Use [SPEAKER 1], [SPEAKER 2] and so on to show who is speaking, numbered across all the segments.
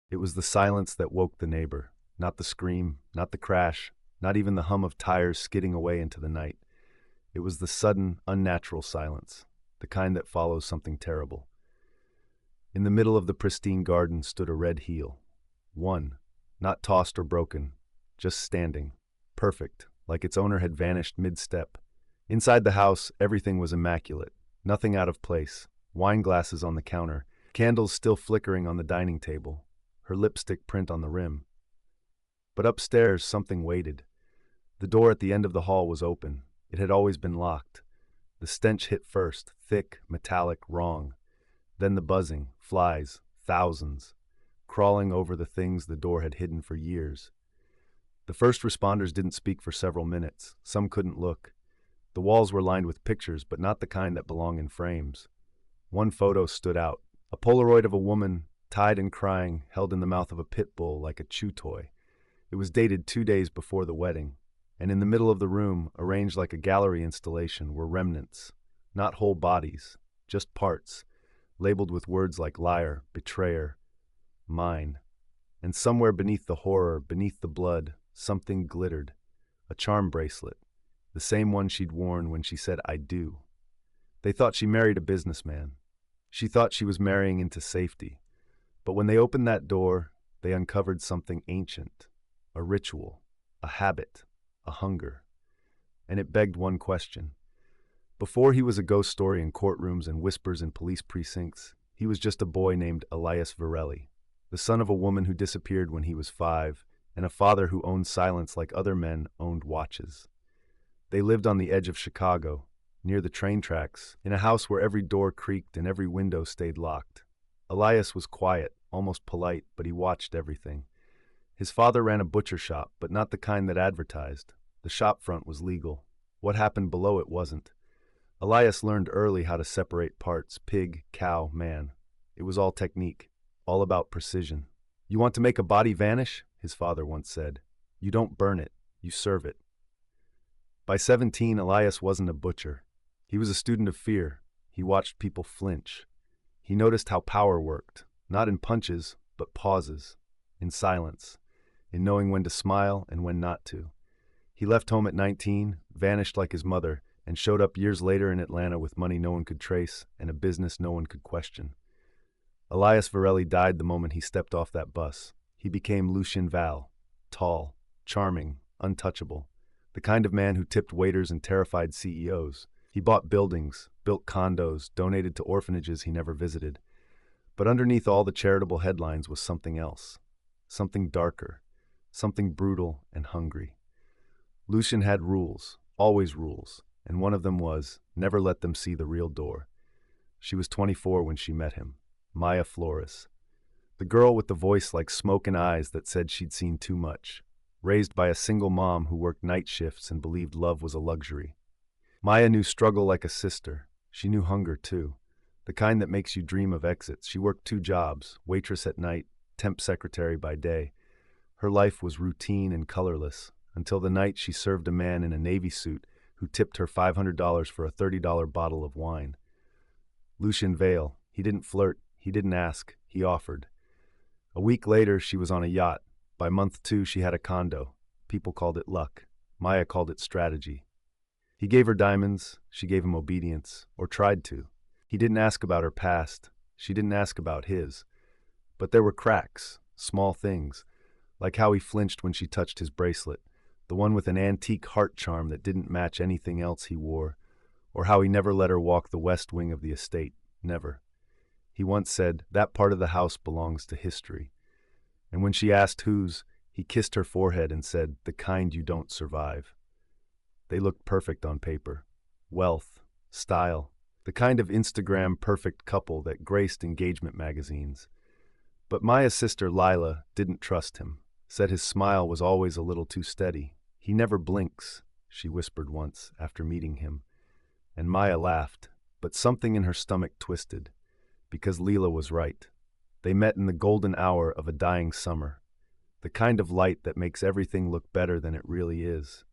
[SPEAKER 1] It was the silence that woke the neighbor, not the scream, not the crash, not even the hum of tires skidding away into the night. It was the sudden, unnatural silence, the kind that follows something terrible. In the middle of the pristine garden stood a red heel. One, not tossed or broken, just standing, perfect, like its owner had vanished mid-step. Inside the house, everything was immaculate, nothing out of place, wine glasses on the counter, candles still flickering on the dining table, her lipstick print on the rim. But upstairs, something waited. The door at the end of the hall was open. It had always been locked. The stench hit first, thick, metallic, wrong. Then the buzzing, flies, thousands, crawling over the things the door had hidden for years. The first responders didn't speak for several minutes. Some couldn't look. The walls were lined with pictures, but not the kind that belong in frames. One photo stood out, a Polaroid of a woman, tied and crying, held in the mouth of a pit bull like a chew toy. It was dated 2 days before the wedding, and in the middle of the room, arranged like a gallery installation, were remnants, not whole bodies, just parts, labeled with words like liar, betrayer, mine. And somewhere beneath the horror, beneath the blood, something glittered, a charm bracelet, the same one she'd worn when she said, "I do." They thought she married a businessman. She thought she was marrying into safety. But when they opened that door, they uncovered something ancient, a ritual, a habit, a hunger. And it begged one question. Before he was a ghost story in courtrooms and whispers in police precincts, he was just a boy named Elias Varelli, the son of a woman who disappeared when he was 5, and a father who owned silence like other men owned watches. They lived on the edge of Chicago, near the train tracks, in a house where every door creaked and every window stayed locked. Elias was quiet, almost polite, but he watched everything. His father ran a butcher shop, but not the kind that advertised. The shop front was legal. What happened below it wasn't. Elias learned early how to separate parts, pig, cow, man. It was all technique, all about precision. "You want to make a body vanish?" his father once said. "You don't burn it, you serve it." By 17, Elias wasn't a butcher. He was a student of fear. He watched people flinch. He noticed how power worked, not in punches, but pauses, in silence, in knowing when to smile and when not to. He left home at 19, vanished like his mother, and showed up years later in Atlanta with money no one could trace and a business no one could question. Elias Varelli died the moment he stepped off that bus. He became Lucien Val, tall, charming, untouchable, the kind of man who tipped waiters and terrified CEOs. He bought buildings, built condos, donated to orphanages he never visited. But underneath all the charitable headlines was something else, something darker, something brutal and hungry. Lucien had rules, always rules, and one of them was, never let them see the real door. She was 24 when she met him, Maya Flores, the girl with the voice like smoke and eyes that said she'd seen too much, raised by a single mom who worked night shifts and believed love was a luxury. Maya knew struggle like a sister. She knew hunger too, the kind that makes you dream of exits. She worked 2 jobs, waitress at night, temp secretary by day. Her life was routine and colorless, until the night she served a man in a Navy suit who tipped her $500 for a $30 bottle of wine. Lucien Vale, he didn't flirt, he didn't ask, he offered. A week later, she was on a yacht. By month 2, she had a condo. People called it luck. Maya called it strategy. He gave her diamonds, she gave him obedience, or tried to. He didn't ask about her past, she didn't ask about his. But there were cracks, small things, like how he flinched when she touched his bracelet, the one with an antique heart charm that didn't match anything else he wore, or how he never let her walk the west wing of the estate, never. He once said, "That part of the house belongs to history." And when she asked whose, he kissed her forehead and said, "The kind you don't survive." They looked perfect on paper. Wealth, style, the kind of Instagram perfect couple that graced engagement magazines. But Maya's sister Lila didn't trust him, said his smile was always a little too steady. "He never blinks," she whispered once after meeting him. And Maya laughed, but something in her stomach twisted, because Leela was right. They met in the golden hour of a dying summer, the kind of light that makes everything look better than it really is.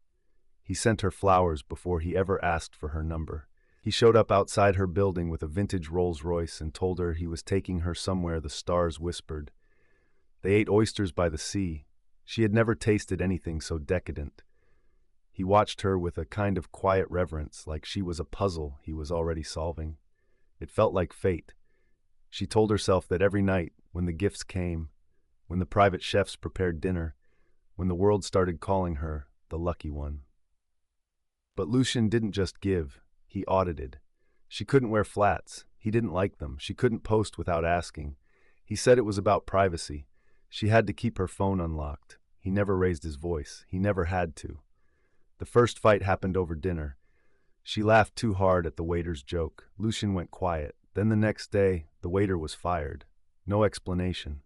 [SPEAKER 1] He sent her flowers before he ever asked for her number. He showed up outside her building with a vintage Rolls-Royce and told her he was taking her somewhere the stars whispered. They ate oysters by the sea. She had never tasted anything so decadent. He watched her with a kind of quiet reverence, like she was a puzzle he was already solving. It felt like fate. She told herself that every night, when the gifts came, when the private chefs prepared dinner, when the world started calling her the lucky one. But Lucien didn't just give, he audited. She couldn't wear flats. He didn't like them. She couldn't post without asking. He said it was about privacy. She had to keep her phone unlocked. He never raised his voice. He never had to. The first fight happened over dinner. She laughed too hard at the waiter's joke. Lucien went quiet. Then the next day, the waiter was fired. No explanation.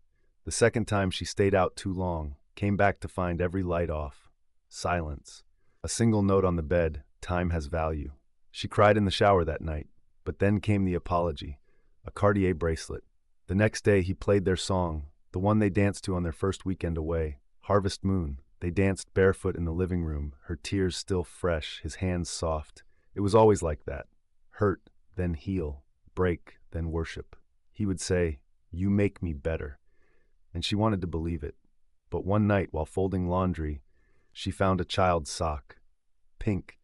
[SPEAKER 1] The second time she stayed out too long, came back to find every light off. Silence. A single note on the bed, time has value. She cried in the shower that night, but then came the apology. A Cartier bracelet. The next day he played their song, the one they danced to on their first weekend away, Harvest Moon. They danced barefoot in the living room, her tears still fresh, his hands soft. It was always like that. Hurt, then heal. Break, then worship. He would say, "You make me better." And she wanted to believe it. But one night, while folding laundry, she found a child's sock. Pink,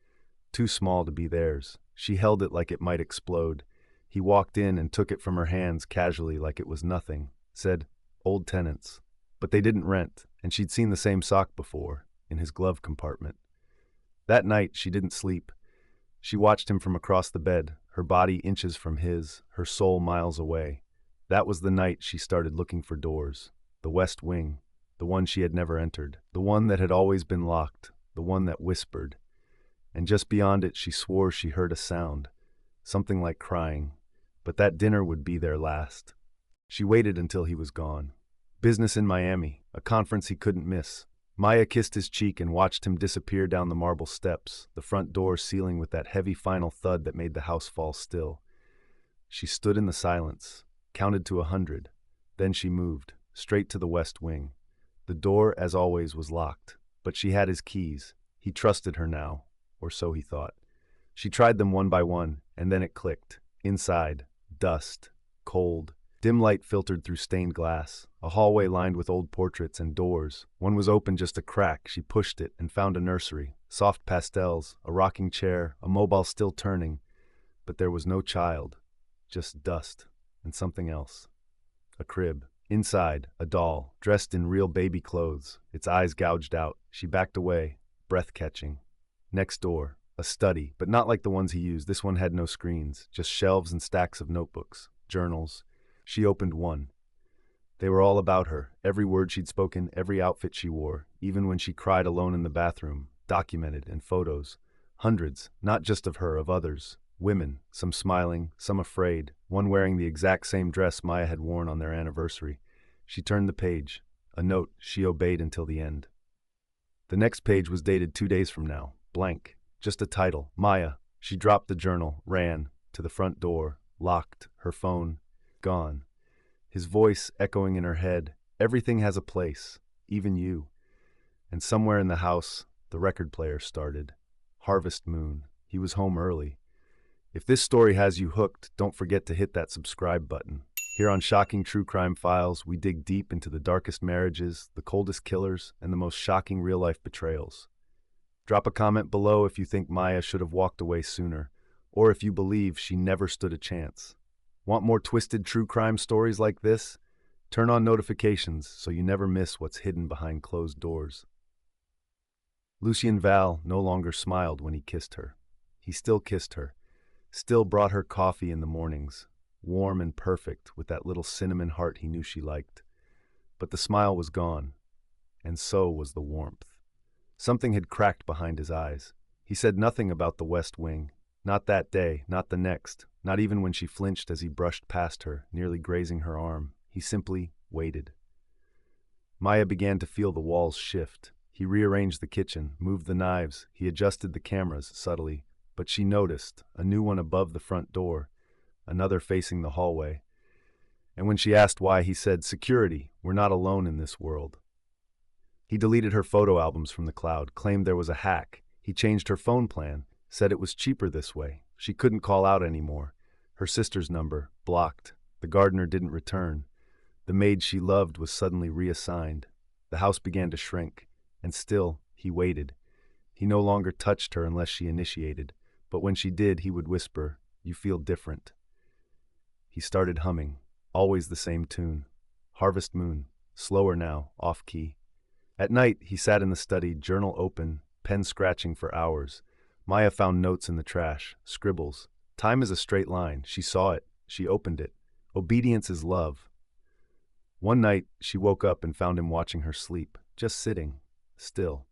[SPEAKER 1] too small to be theirs. She held it like it might explode. He walked in and took it from her hands casually like it was nothing. Said, "Old tenants." But they didn't rent, and she'd seen the same sock before, in his glove compartment. That night, she didn't sleep. She watched him from across the bed, her body inches from his, her soul miles away. That was the night she started looking for doors. The West Wing, the one she had never entered, the one that had always been locked, the one that whispered. And just beyond it, she swore she heard a sound, something like crying. But that dinner would be their last. She waited until he was gone. Business in Miami, a conference he couldn't miss. Maya kissed his cheek and watched him disappear down the marble steps, the front door sealing with that heavy final thud that made the house fall still. She stood in the silence, counted to 100. Then she moved, straight to the West Wing. The door, as always, was locked, but she had his keys. He trusted her now, or so he thought. She tried them one by one, and then it clicked. Inside, dust, cold. Dim light filtered through stained glass, a hallway lined with old portraits and doors. One was open just a crack. She pushed it and found a nursery, soft pastels, a rocking chair, a mobile still turning. But there was no child, just dust and something else. A crib. Inside, a doll, dressed in real baby clothes, its eyes gouged out. She backed away, breath-catching. Next door, a study, but not like the ones he used. This one had no screens, just shelves and stacks of notebooks, journals. She opened one. They were all about her, every word she'd spoken, every outfit she wore, even when she cried alone in the bathroom, documented in photos. Hundreds, not just of her, of others. Women, some smiling, some afraid, one wearing the exact same dress Maya had worn on their anniversary. She turned the page. A note she obeyed until the end. The next page was dated 2 days from now, blank, just a title, Maya. She dropped the journal, ran to the front door, locked, her phone gone. His voice echoing in her head, "Everything has a place, even you." And somewhere in the house, the record player started. Harvest Moon. He was home early. If this story has you hooked, don't forget to hit that subscribe button. Here on Shocking True Crime Files, we dig deep into the darkest marriages, the coldest killers, and the most shocking real-life betrayals. Drop a comment below if you think Maya should have walked away sooner, or if you believe she never stood a chance. Want more twisted true crime stories like this? Turn on notifications so you never miss what's hidden behind closed doors. Lucien Val no longer smiled when he kissed her. He still kissed her, still brought her coffee in the mornings, warm and perfect with that little cinnamon heart he knew she liked. But the smile was gone, and so was the warmth. Something had cracked behind his eyes. He said nothing about the West Wing. Not that day, not the next, not even when she flinched as he brushed past her, nearly grazing her arm. He simply waited. Maya began to feel the walls shift. He rearranged the kitchen, moved the knives, he adjusted the cameras subtly, but she noticed, a new one above the front door, another facing the hallway. And when she asked why, he said, "Security, we're not alone in this world." He deleted her photo albums from the cloud, claimed there was a hack. He changed her phone plan, said it was cheaper this way. She couldn't call out anymore. Her sister's number, blocked. The gardener didn't return. The maid she loved was suddenly reassigned. The house began to shrink, and still, he waited. He no longer touched her unless she initiated, but when she did, he would whisper, "You feel different." He started humming, always the same tune. Harvest Moon, slower now, off-key. At night, he sat in the study, journal open, pen scratching for hours. Maya found notes in the trash, scribbles. Time is a straight line. She saw it. She opened it. Obedience is love. One night, she woke up and found him watching her sleep, just sitting, still.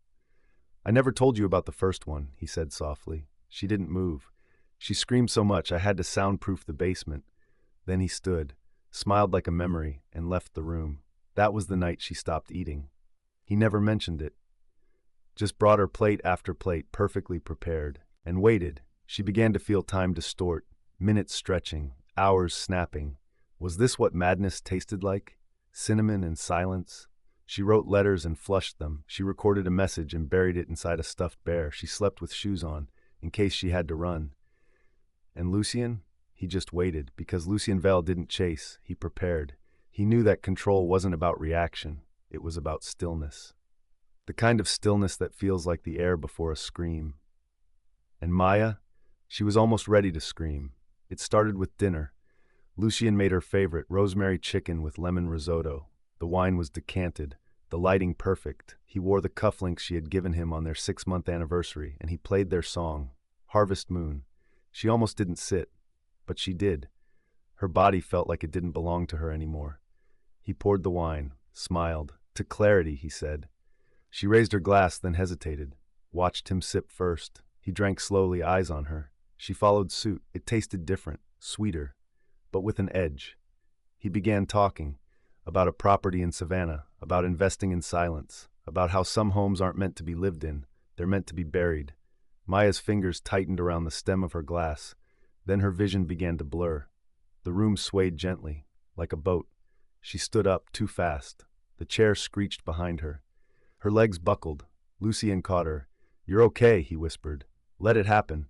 [SPEAKER 1] "I never told you about the first one," he said softly. She didn't move. She screamed so much I had to soundproof the basement. Then he stood, smiled like a memory, and left the room. That was the night she stopped eating. He never mentioned it. Just brought her plate after plate, perfectly prepared, and waited. She began to feel time distort, minutes stretching, hours snapping. Was this what madness tasted like? Cinnamon and silence? She wrote letters and flushed them. She recorded a message and buried it inside a stuffed bear. She slept with shoes on, in case she had to run. And Lucien? He just waited, because Lucien Val didn't chase, he prepared. He knew that control wasn't about reaction, it was about stillness. The kind of stillness that feels like the air before a scream. And Maya? She was almost ready to scream. It started with dinner. Lucien made her favorite, rosemary chicken with lemon risotto. The wine was decanted, the lighting perfect. He wore the cufflinks she had given him on their 6-month anniversary, and he played their song, Harvest Moon. She almost didn't sit, but she did. Her body felt like it didn't belong to her anymore. He poured the wine, smiled. "To clarity," he said. She raised her glass, then hesitated, watched him sip first. He drank slowly, eyes on her. She followed suit. It tasted different, sweeter, but with an edge. He began talking about a property in Savannah, about investing in silence, about how some homes aren't meant to be lived in, they're meant to be buried. Maya's fingers tightened around the stem of her glass. Then her vision began to blur. The room swayed gently, like a boat. She stood up too fast. The chair screeched behind her. Her legs buckled. Lucien caught her. "You're okay," he whispered. "Let it happen."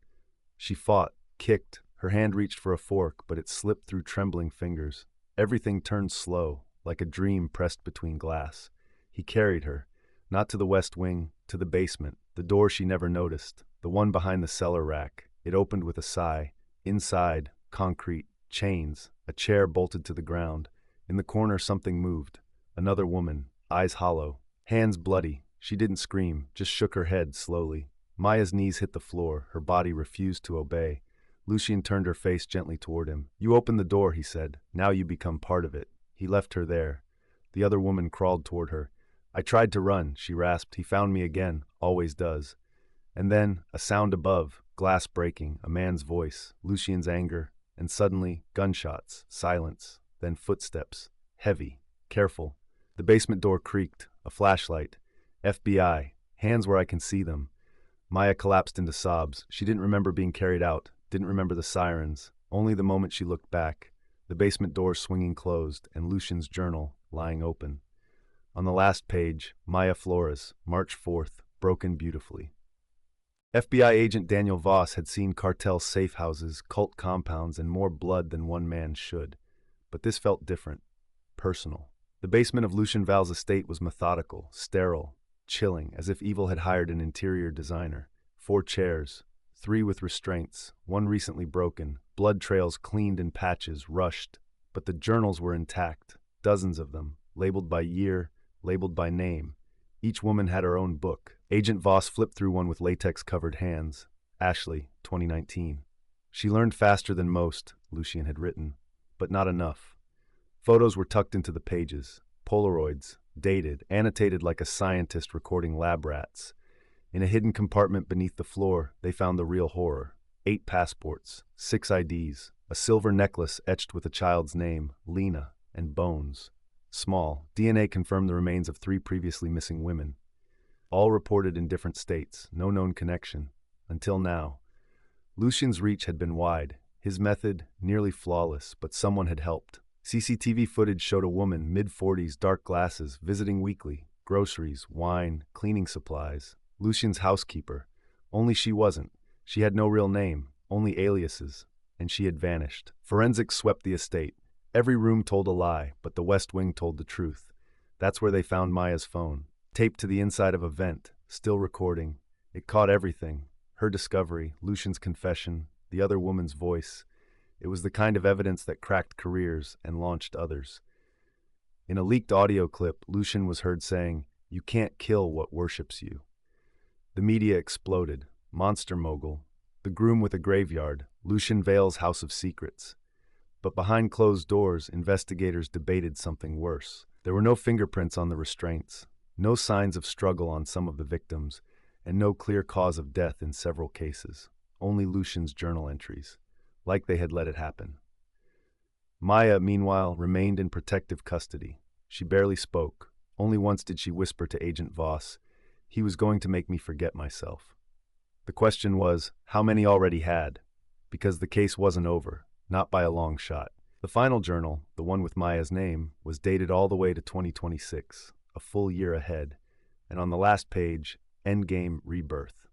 [SPEAKER 1] She fought, kicked. Her hand reached for a fork, but it slipped through trembling fingers. Everything turned slow, like a dream pressed between glass. He carried her, not to the west wing, to the basement, the door she never noticed, the one behind the cellar rack. It opened with a sigh. Inside, concrete, chains, a chair bolted to the ground. In the corner, something moved. Another woman, eyes hollow, hands bloody. She didn't scream, just shook her head slowly. Maya's knees hit the floor. Her body refused to obey. Lucien turned her face gently toward him. "You opened the door," he said. "Now you become part of it." He left her there. The other woman crawled toward her. "I tried to run," she rasped. "He found me again, always does." And then, a sound above, glass breaking, a man's voice, Lucien's anger, and suddenly, gunshots, silence, then footsteps, heavy, careful. The basement door creaked, a flashlight. "FBI, hands where I can see them." Maya collapsed into sobs. She didn't remember being carried out, didn't remember the sirens, only the moment she looked back, the basement door swinging closed, and Lucien's journal lying open. On the last page, Maya Flores, March 4th, broken beautifully. FBI agent Daniel Voss had seen cartel safe houses, cult compounds, and more blood than one man should. But this felt different, personal. The basement of Lucien Val's estate was methodical, sterile, chilling, as if evil had hired an interior designer. 4 chairs, 3 with restraints, 1 recently broken, blood trails cleaned in patches, rushed. But the journals were intact, dozens of them, labeled by year, labeled by name. Each woman had her own book. Agent Voss flipped through one with latex-covered hands. Ashley, 2019. She learned faster than most, Lucien had written, but not enough. Photos were tucked into the pages, Polaroids, dated, annotated like a scientist recording lab rats. In a hidden compartment beneath the floor, they found the real horror. 8 passports, 6 IDs, a silver necklace etched with a child's name, Lena, and bones. Small, DNA confirmed the remains of 3 previously missing women. All reported in different states, no known connection. Until now. Lucien's reach had been wide, his method nearly flawless, but someone had helped. CCTV footage showed a woman, mid-40s, dark glasses, visiting weekly. Groceries, wine, cleaning supplies. Lucien's housekeeper. Only she wasn't. She had no real name, only aliases. And she had vanished. Forensics swept the estate. Every room told a lie, but the West Wing told the truth. That's where they found Maya's phone, taped to the inside of a vent, still recording. It caught everything: her discovery, Lucian's confession, the other woman's voice. It was the kind of evidence that cracked careers and launched others. In a leaked audio clip, Lucian was heard saying, "You can't kill what worships you." The media exploded. Monster Mogul, The Groom with a Graveyard, Lucian Vale's House of Secrets. But behind closed doors, investigators debated something worse. There were no fingerprints on the restraints, no signs of struggle on some of the victims, and no clear cause of death in several cases. Only Lucian's journal entries, like they had let it happen. Maya, meanwhile, remained in protective custody. She barely spoke. Only once did she whisper to Agent Voss, "He was going to make me forget myself." The question was, how many already had? Because the case wasn't over, not by a long shot. The final journal, the one with Maya's name, was dated all the way to 2026, a full year ahead, and on the last page, Endgame Rebirth.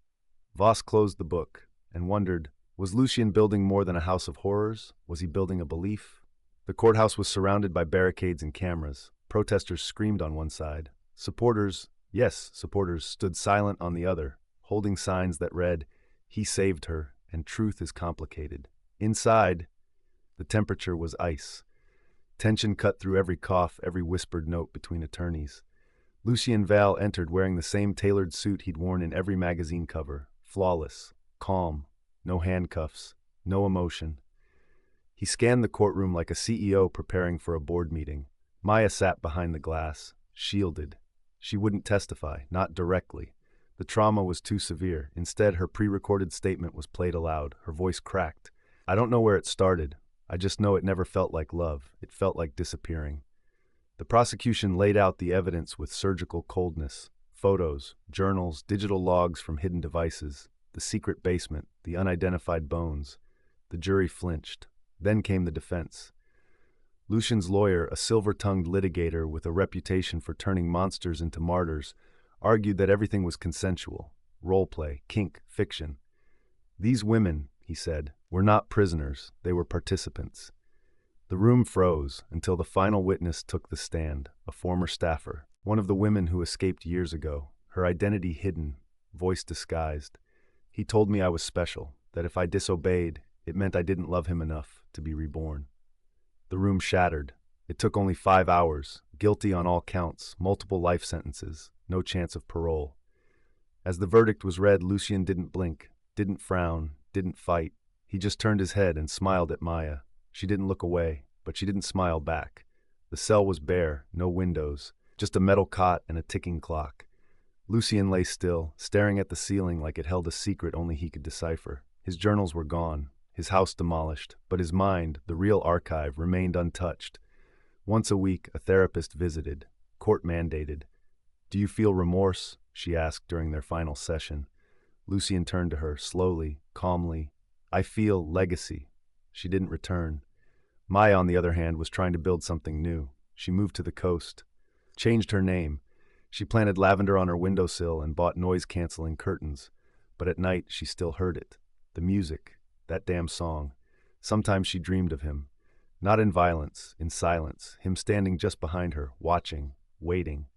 [SPEAKER 1] Voss closed the book and wondered, was Lucian building more than a house of horrors? Was he building a belief? The courthouse was surrounded by barricades and cameras. Protesters screamed on one side. Supporters, yes, supporters, stood silent on the other, holding signs that read, "He saved her, and truth is complicated." Inside, the temperature was ice. Tension cut through every cough, every whispered note between attorneys. Lucien Val entered wearing the same tailored suit he'd worn in every magazine cover, flawless, calm, no handcuffs, no emotion. He scanned the courtroom like a CEO preparing for a board meeting. Maya sat behind the glass, shielded. She wouldn't testify, not directly. The trauma was too severe. Instead, her pre-recorded statement was played aloud. Her voice cracked. "I don't know where it started. I just know it never felt like love. It felt like disappearing." The prosecution laid out the evidence with surgical coldness. Photos, journals, digital logs from hidden devices, the secret basement, the unidentified bones. The jury flinched. Then came the defense. Lucian's lawyer, a silver-tongued litigator with a reputation for turning monsters into martyrs, argued that everything was consensual, role-play, kink, fiction. "These women," he said, "were not prisoners, they were participants." The room froze until the final witness took the stand, a former staffer, one of the women who escaped years ago, her identity hidden, voice disguised. "He told me I was special, that if I disobeyed, it meant I didn't love him enough to be reborn." The room shattered. It took only 5 hours, guilty on all counts, multiple life sentences, no chance of parole. As the verdict was read, Lucien didn't blink, didn't frown, didn't fight. He just turned his head and smiled at Maya. She didn't look away, but she didn't smile back. The cell was bare, no windows, just a metal cot and a ticking clock. Lucien lay still, staring at the ceiling like it held a secret only he could decipher. His journals were gone, his house demolished, but his mind, the real archive, remained untouched. Once a week, a therapist visited, court-mandated. "Do you feel remorse?" she asked during their final session. Lucien turned to her, slowly, calmly. "I feel legacy." She didn't return. Maya, on the other hand, was trying to build something new. She moved to the coast, changed her name. She planted lavender on her windowsill and bought noise-canceling curtains. But at night, she still heard it. The music, that damn song. Sometimes she dreamed of him. Not in violence, in silence, him standing just behind her, watching, waiting.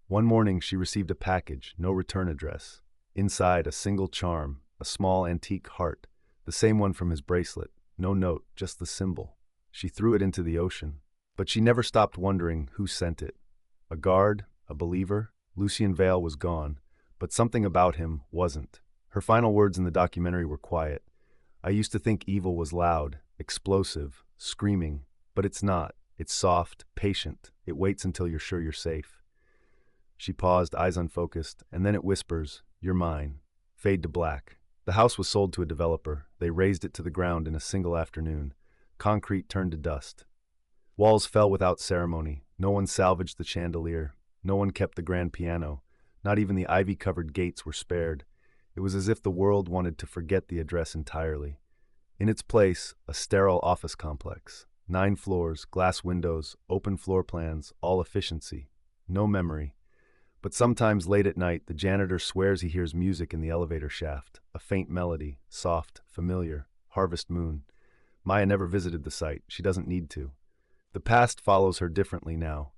[SPEAKER 1] One morning, she received a package, no return address. Inside, a single charm, a small antique heart, the same one from his bracelet. No note, just the symbol. She threw it into the ocean. But she never stopped wondering who sent it. A guard? A believer? Lucien Vale was gone, but something about him wasn't. Her final words in the documentary were quiet. "I used to think evil was loud, explosive, screaming, but it's not. It's soft, patient. It waits until you're sure you're safe." She paused, eyes unfocused, and then it whispers, "You're mine." Fade to black. The house was sold to a developer. They razed it to the ground in a single afternoon. Concrete turned to dust. Walls fell without ceremony. No one salvaged the chandelier. No one kept the grand piano. Not even the ivy-covered gates were spared. It was as if the world wanted to forget the address entirely. In its place, a sterile office complex. 9 floors, glass windows, open floor plans, all efficiency. No memory. But sometimes late at night, the janitor swears he hears music in the elevator shaft. A faint melody, soft, familiar, Harvest Moon. Maya never visited the site. She doesn't need to. The past follows her differently now,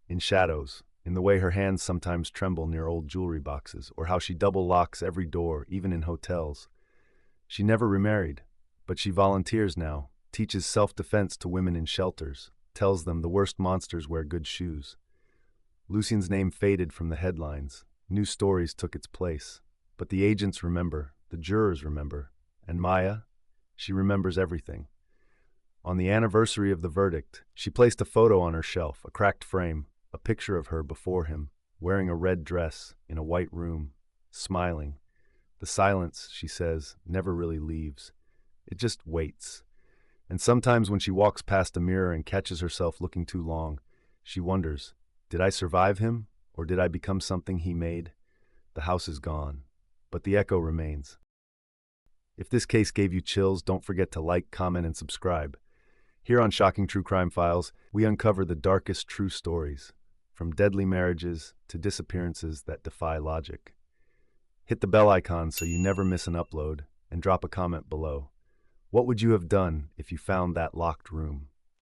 [SPEAKER 1] in shadows, in the way her hands sometimes tremble near old jewelry boxes, or how she double locks every door, even in hotels. She never remarried, but she volunteers now, teaches self-defense to women in shelters, tells them the worst monsters wear good shoes. Lucien's name faded from the headlines. New stories took its place. But the agents remember, the jurors remember, and Maya, she remembers everything. On the anniversary of the verdict, she placed a photo on her shelf, a cracked frame, a picture of her before him, wearing a red dress, in a white room, smiling. The silence, she says, never really leaves. It just waits. And sometimes when she walks past a mirror and catches herself looking too long, she wonders, did I survive him, or did I become something he made? The house is gone, but the echo remains. If this case gave you chills, don't forget to like, comment, and subscribe. Here on Shocking True Crime Files, we uncover the darkest true stories, from deadly marriages to disappearances that defy logic. Hit the bell icon so you never miss an upload, and drop a comment below. What would you have done if you found that locked room?